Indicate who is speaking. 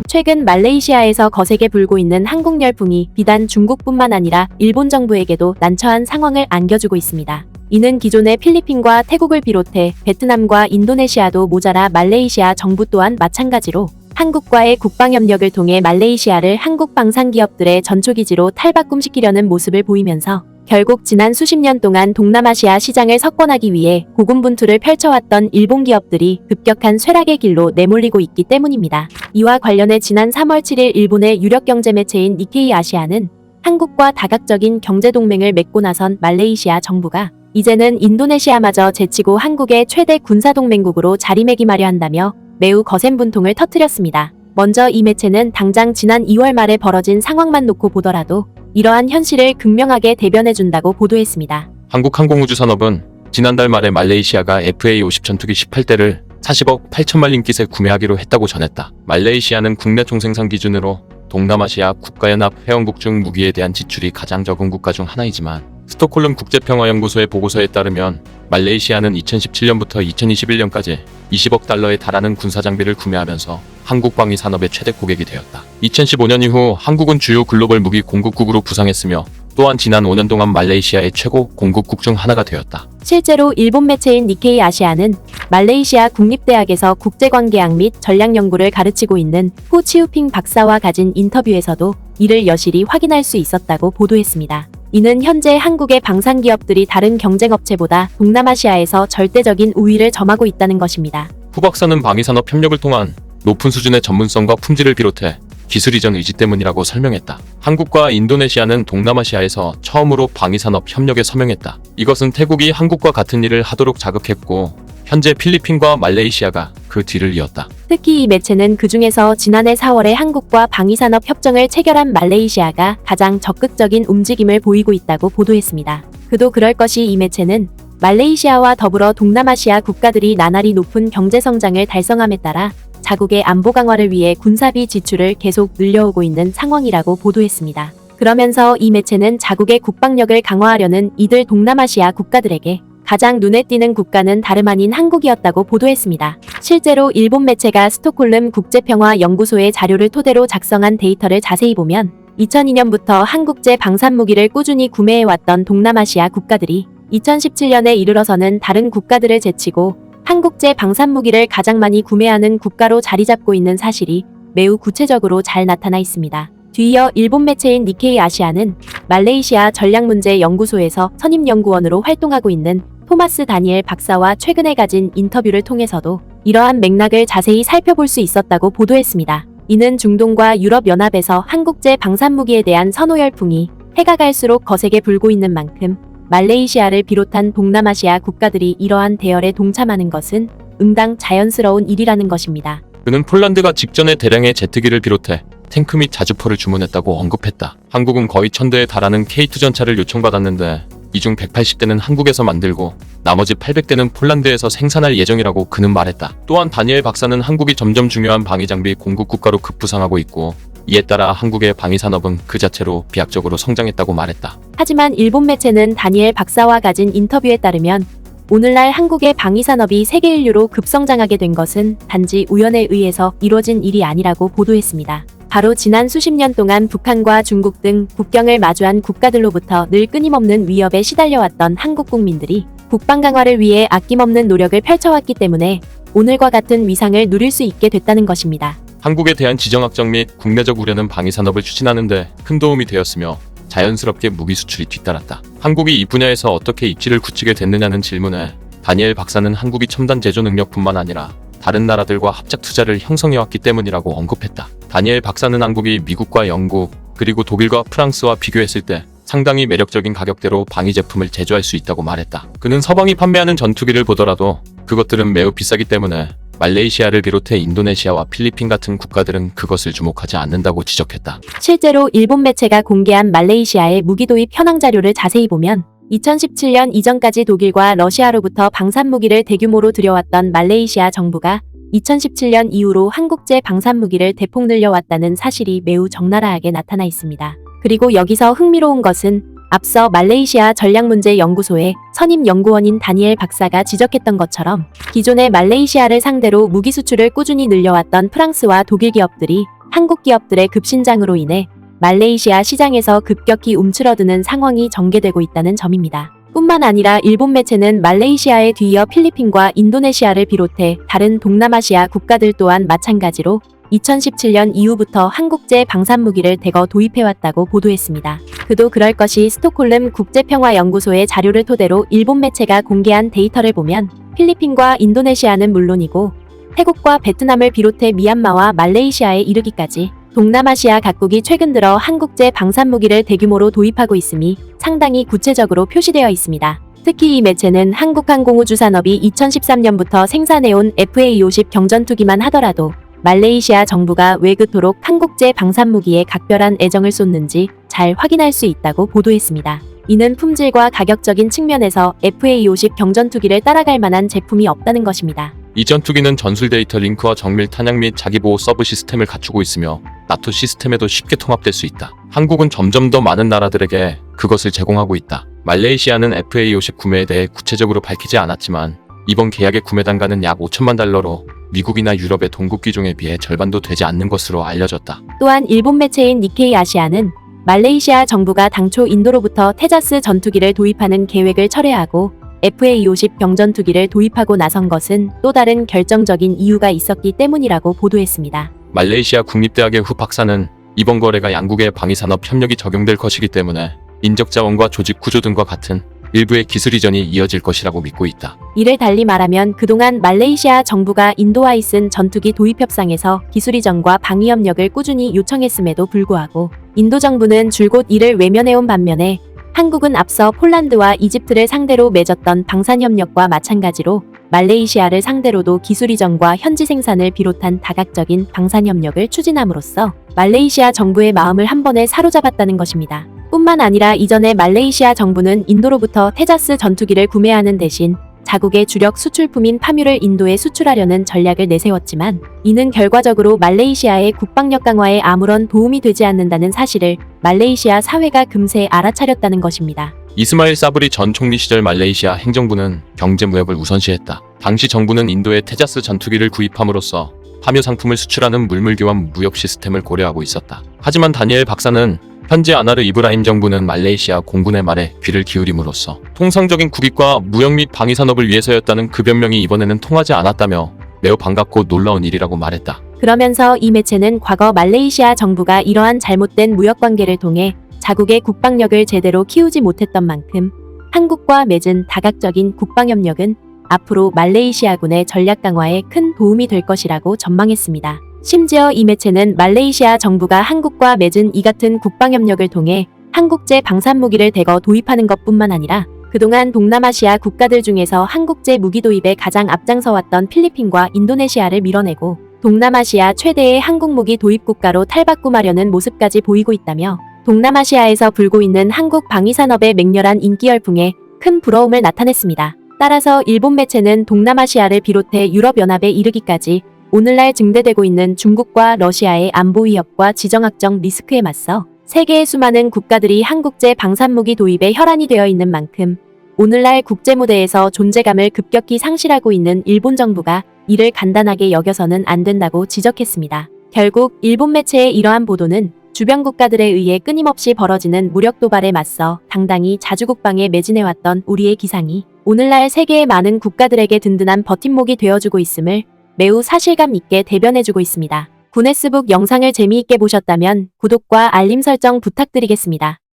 Speaker 1: 최근 말레이시아에서 거세게 불고 있는 한국 열풍이 비단 중국뿐만 아니라 일본 정부에게도 난처한 상황을 안겨주고 있습니다. 이는 기존의 필리핀과 태국을 비롯해 베트남과 인도네시아도 모자라 말레이시아 정부 또한 마찬가지로 한국과의 국방협력을 통해 말레이시아를 한국 방산기업들의 전초기지로 탈바꿈시키려는 모습을 보이면서 결국 지난 수십 년 동안 동남아시아 시장을 석권하기 위해 고군분투를 펼쳐왔던 일본 기업들이 급격한 쇠락의 길로 내몰리고 있기 때문입니다. 이와 관련해 지난 3월 7일 일본의 유력 경제 매체인 니케이 아시아는 한국과 다각적인 경제동맹을 맺고 나선 말레이시아 정부가 이제는 인도네시아마저 제치고 한국의 최대 군사동맹국으로 자리매김하려 한다며 매우 거센 분통을 터뜨렸습니다. 먼저 이 매체는 당장 지난 2월 말에 벌어진 상황만 놓고 보더라도 이러한 현실을 극명하게 대변해준다고 보도했습니다.
Speaker 2: 한국항공우주산업은 지난달 말에 말레이시아가 FA-50 전투기 18대를 40억 8천만 링깃에 구매하기로 했다고 전했다. 말레이시아는 국내 총생산 기준으로 동남아시아 국가연합 회원국 중 무기에 대한 지출이 가장 적은 국가 중 하나이지만 스톡홀름 국제평화연구소의 보고서에 따르면 말레이시아는 2017년부터 2021년까지 20억 달러에 달하는 군사장비를 구매하면서 한국 방위 산업의 최대 고객이 되었다. 2015년 이후 한국은 주요 글로벌 무기 공급국으로 부상했으며 또한 지난 5년 동안 말레이시아의 최고 공급국 중 하나가 되었다.
Speaker 1: 실제로 일본 매체인 니케이 아시아는 말레이시아 국립대학에서 국제관계학 및 전략연구를 가르치고 있는 후 치우핑 박사와 가진 인터뷰에서도 이를 여실히 확인할 수 있었다고 보도했습니다. 이는 현재 한국의 방산기업들이 다른 경쟁업체보다 동남아시아에서 절대적인 우위를 점하고 있다는 것입니다.
Speaker 2: 후 박사는 방위산업 협력을 통한 높은 수준의 전문성과 품질을 비롯해 기술 이전 의지 때문이라고 설명했다. 한국과 인도네시아는 동남아시아에서 처음으로 방위산업 협력에 서명했다. 이것은 태국이 한국과 같은 일을 하도록 자극했고 현재 필리핀과 말레이시아가 그 뒤를 이었다.
Speaker 1: 특히 이 매체는 그중에서 지난해 4월에 한국과 방위산업 협정을 체결한 말레이시아가 가장 적극적인 움직임을 보이고 있다고 보도했습니다. 그도 그럴 것이 이 매체는 말레이시아와 더불어 동남아시아 국가들이 나날이 높은 경제성장을 달성함에 따라 자국의 안보 강화를 위해 군사비 지출을 계속 늘려오고 있는 상황이라고 보도했습니다. 그러면서 이 매체는 자국의 국방력을 강화하려는 이들 동남아시아 국가들에게 가장 눈에 띄는 국가는 다름 아닌 한국이었다고 보도했습니다. 실제로 일본 매체가 스톡홀름 국제평화연구소의 자료를 토대로 작성한 데이터를 자세히 보면 2002년부터 한국제 방산무기를 꾸준히 구매해왔던 동남아시아 국가들이 2017년에 이르러서는 다른 국가들을 제치고 한국제 방산무기를 가장 많이 구매하는 국가로 자리잡고 있는 사실이 매우 구체적으로 잘 나타나 있습니다. 뒤이어 일본 매체인 니케이 아시아는 말레이시아 전략문제연구소에서 선임연구원으로 활동하고 있는 토마스 다니엘 박사와 최근에 가진 인터뷰를 통해서도 이러한 맥락을 자세히 살펴볼 수 있었다고 보도했습니다. 이는 중동과 유럽연합에서 한국제 방산무기에 대한 선호 열풍이 해가 갈수록 거세게 불고 있는 만큼 말레이시아를 비롯한 동남아시아 국가들이 이러한 대열에 동참하는 것은 응당 자연스러운 일이라는 것입니다.
Speaker 2: 그는 폴란드가 직전에 대량의 제트기를 비롯해 탱크 및 자주포를 주문했다고 언급했다. 한국은 거의 1000대에 달하는 K2 전차를 요청받았는데 이 중 180대는 한국에서 만들고 나머지 800대는 폴란드에서 생산할 예정이라고 그는 말했다. 또한 다니엘 박사는 한국이 점점 중요한 방위장비 공급 국가로 급부상하고 있고 이에 따라 한국의 방위산업은 그 자체로 비약적으로 성장했다고 말했다.
Speaker 1: 하지만 일본 매체는 다니엘 박사와 가진 인터뷰에 따르면 오늘날 한국의 방위산업이 세계 인류로 급성장하게 된 것은 단지 우연에 의해서 이루어진 일이 아니라고 보도했습니다. 바로 지난 수십 년 동안 북한과 중국 등 국경을 마주한 국가들로부터 늘 끊임없는 위협에 시달려왔던 한국 국민들이 국방 강화를 위해 아낌없는 노력을 펼쳐왔기 때문에 오늘과 같은 위상을 누릴 수 있게 됐다는 것입니다.
Speaker 2: 한국에 대한 지정학적 및 국내적 우려는 방위산업을 추진하는 데 큰 도움이 되었으며 자연스럽게 무기 수출이 뒤따랐다. 한국이 이 분야에서 어떻게 입지를 굳히게 됐느냐는 질문에 다니엘 박사는 한국이 첨단 제조 능력뿐만 아니라 다른 나라들과 합작 투자를 형성해왔기 때문이라고 언급했다. 다니엘 박사는 한국이 미국과 영국 그리고 독일과 프랑스와 비교했을 때 상당히 매력적인 가격대로 방위 제품을 제조할 수 있다고 말했다. 그는 서방이 판매하는 전투기를 보더라도 그것들은 매우 비싸기 때문에 말레이시아를 비롯해 인도네시아와 필리핀 같은 국가들은 그것을 주목하지 않는다고 지적했다.
Speaker 1: 실제로 일본 매체가 공개한 말레이시아의 무기 도입 현황 자료를 자세히 보면 2017년 이전까지 독일과 러시아로부터 방산무기를 대규모로 들여왔던 말레이시아 정부가 2017년 이후로 한국제 방산무기를 대폭 늘려왔다는 사실이 매우 적나라하게 나타나 있습니다. 그리고 여기서 흥미로운 것은 앞서 말레이시아 전략문제연구소의 선임 연구원인 다니엘 박사가 지적했던 것처럼 기존의 말레이시아를 상대로 무기 수출을 꾸준히 늘려왔던 프랑스와 독일 기업들이 한국 기업들의 급신장으로 인해 말레이시아 시장에서 급격히 움츠러드는 상황이 전개되고 있다는 점입니다. 뿐만 아니라 일본 매체는 말레이시아에 뒤이어 필리핀과 인도네시아를 비롯해 다른 동남아시아 국가들 또한 마찬가지로 2017년 이후부터 한국제 방산무기를 대거 도입해왔다고 보도했습니다. 그도 그럴 것이 스톡홀름 국제평화연구소의 자료를 토대로 일본 매체가 공개한 데이터를 보면 필리핀과 인도네시아는 물론이고 태국과 베트남을 비롯해 미얀마와 말레이시아에 이르기까지 동남아시아 각국이 최근 들어 한국제 방산무기를 대규모로 도입하고 있음이 상당히 구체적으로 표시되어 있습니다. 특히 이 매체는 한국항공우주산업이 2013년부터 생산해온 FA-50 경전투기만 하더라도 말레이시아 정부가 왜 그토록 한국제 방산무기에 각별한 애정을 쏟는지 잘 확인할 수 있다고 보도했습니다. 이는 품질과 가격적인 측면에서 FA-50 경전투기를 따라갈 만한 제품이 없다는 것입니다.
Speaker 2: 이 전투기는 전술 데이터 링크와 정밀 탄약 및 자기보호 서브 시스템을 갖추고 있으며 나토 시스템에도 쉽게 통합될 수 있다. 한국은 점점 더 많은 나라들에게 그것을 제공하고 있다. 말레이시아는 FA-50 구매에 대해 구체적으로 밝히지 않았지만 이번 계약의 구매 단가는 약 5천만 달러로 미국이나 유럽의 동국 기종에 비해 절반도 되지 않는 것으로 알려졌다.
Speaker 1: 또한 일본 매체인 니케이 아시아는 말레이시아 정부가 당초 인도로부터 테자스 전투기를 도입하는 계획을 철회하고 FA-50 경전투기를 도입하고 나선 것은 또 다른 결정적인 이유가 있었기 때문이라고 보도했습니다.
Speaker 2: 말레이시아 국립대학의 후 박사는 이번 거래가 양국의 방위산업 협력이 적용될 것이기 때문에 인적 자원과 조직 구조 등과 같은 일부의 기술 이전이 이어질 것이라고 믿고 있다.
Speaker 1: 이를 달리 말하면 그동안 말레이시아 정부가 인도와 있은 전투기 도입 협상에서 기술 이전과 방위 협력을 꾸준히 요청했음에도 불구하고 인도 정부는 줄곧 이를 외면해온 반면에 한국은 앞서 폴란드와 이집트를 상대로 맺었던 방산협력과 마찬가지로 말레이시아를 상대로도 기술 이전과 현지 생산을 비롯한 다각적인 방산협력을 추진함으로써 말레이시아 정부의 마음을 한 번에 사로잡았다는 것입니다. 뿐만 아니라 이전에 말레이시아 정부는 인도로부터 테자스 전투기를 구매하는 대신 자국의 주력 수출품인 파뮤를 인도에 수출하려는 전략을 내세웠지만 이는 결과적으로 말레이시아의 국방력 강화에 아무런 도움이 되지 않는다는 사실을 말레이시아 사회가 금세 알아차렸다는 것입니다.
Speaker 2: 이스마일 사브리 전 총리 시절 말레이시아 행정부는 경제 무역을 우선시했다. 당시 정부는 인도에 테자스 전투기를 구입함으로써 파뮤 상품을 수출하는 물물교환 무역 시스템을 고려하고 있었다. 하지만 다니엘 박사는 현재 아나르 이브라임 정부는 말레이시아 공군의 말에 귀를 기울임으로써 통상적인 국익과 무역 및 방위 산업을 위해서였다는 그 변명이 이번에는 통하지 않았다며 매우 반갑고 놀라운 일이라고 말했다.
Speaker 1: 그러면서 이 매체는 과거 말레이시아 정부가 이러한 잘못된 무역 관계를 통해 자국의 국방력을 제대로 키우지 못했던 만큼 한국과 맺은 다각적인 국방협력은 앞으로 말레이시아군의 전략 강화에 큰 도움이 될 것이라고 전망했습니다. 심지어 이 매체는 말레이시아 정부가 한국과 맺은 이 같은 국방협력을 통해 한국제 방산무기를 대거 도입하는 것뿐만 아니라 그동안 동남아시아 국가들 중에서 한국제 무기 도입에 가장 앞장서왔던 필리핀과 인도네시아를 밀어내고 동남아시아 최대의 한국 무기 도입 국가로 탈바꿈하려는 모습까지 보이고 있다며 동남아시아에서 불고 있는 한국 방위산업의 맹렬한 인기 열풍에 큰 부러움을 나타냈습니다. 따라서 일본 매체는 동남아시아를 비롯해 유럽연합에 이르기까지 오늘날 증대되고 있는 중국과 러시아의 안보 위협과 지정학적 리스크에 맞서 세계의 수많은 국가들이 한국제 방산무기 도입에 혈안이 되어 있는 만큼 오늘날 국제무대에서 존재감을 급격히 상실하고 있는 일본 정부가 이를 간단하게 여겨서는 안 된다고 지적했습니다. 결국 일본 매체의 이러한 보도는 주변 국가들에 의해 끊임없이 벌어지는 무력 도발에 맞서 당당히 자주국방에 매진해왔던 우리의 기상이 오늘날 세계의 많은 국가들에게 든든한 버팀목이 되어주고 있음을 매우 사실감 있게 대변해주고 있습니다. 구네스북 영상을 재미있게 보셨다면 구독과 알림 설정 부탁드리겠습니다.